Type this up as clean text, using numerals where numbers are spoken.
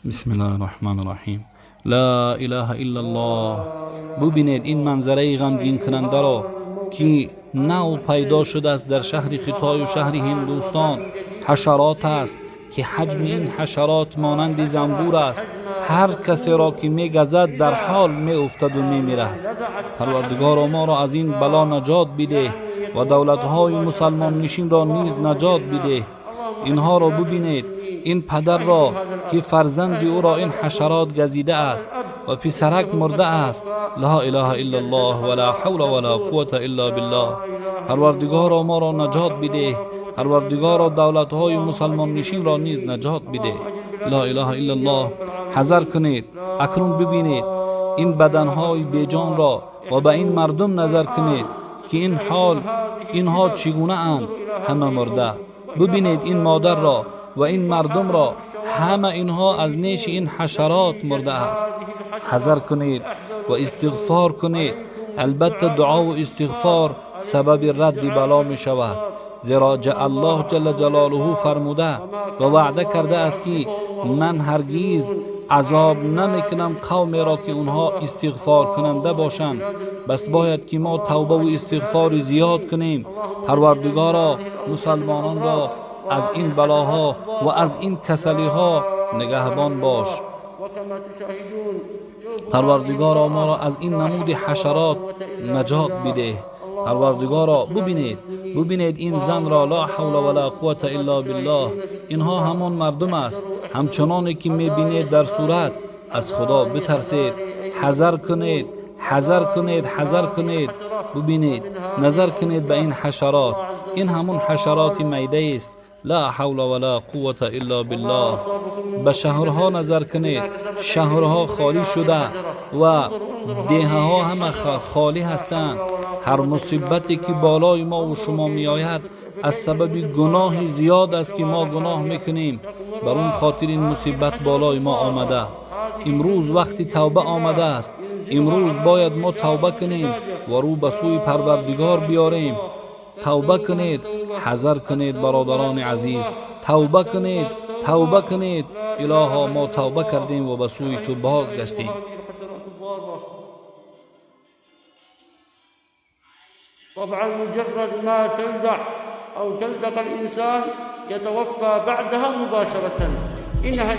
بسم الله الرحمن الرحیم. لا اله الا الله. ببینید این منظره غمگین کننده را که نو پیدا شده است در شهر خیتای و شهر هندوستان. حشرات است که حجم این حشرات مانند زنبور است. هر کسی را که میگزد در حال می افتد و می میرد. پروردگار ما را از این بلا نجات بده و دولت‌های مسلمان نشین را نیز نجات بده. اینها را ببینید، این پدر را که فرزند او را این حشرات گزیده است و پسرک مرده است. لا اله الا الله ولا حول ولا قوة الا بالله. پروردگار ما را نجات بده. پروردگار دولت‌های مسلمان نشین را نیز نجات بده. لا اله الا الله. حذر کنید. اکنون ببینید این بدنهای بیجان را و به این مردم نظر کنید که این حال اینها چگونه اند. همه مرده. ببینید این مادر را و این مردم را، همه اینها از نیش این حشرات مرده است. حذر کنید و استغفار کنید. البته دعا و استغفار سبب رد بلا می شود، زیرا الله جل جلاله فرموده و وعده کرده است که من هرگیز عذاب نمیکنم قومی را که اونها استغفار کننده باشند. بس باید که ما توبه و استغفار زیاد کنیم. پروردگارا مسلمانان را از این بلاها و از این کسلی ها نگهبان باش. پروردگارا ما را از این نمود حشرات نجات بده. پروردگارا ببینید این زن را، لا حول ولا قوة الا بالله. اینها همان مردم است. همچنانی که میبینید در صورت، از خدا بترسید. حذر کنید، حذر کنید، حذر کنید. ببینید، نظر کنید به این حشرات. این همون حشرات میده است. لا حول ولا قوة الا بالله. به شهرها نظر کنید. شهرها خالی شده و دیه ها همه خالی هستند. هر مصیبتی که بالای ما و شما می آید از سبب گناه زیاد است که ما گناه میکنیم. بر اون خاطر این مصیبت بالای ما آمده. امروز وقتی توبه آمده است. امروز باید ما توبه کنیم و رو به سوی پروردگار بیاریم. توبه کنید. حذر کنید برادران عزیز. توبه کنید، توبه کنید. الها ما توبه کردیم و به سوی تو بازگشتیم. طبعا مجرد ما تلدع أو تلدغ الإنسان يتوفى بعدها مباشرة. إنها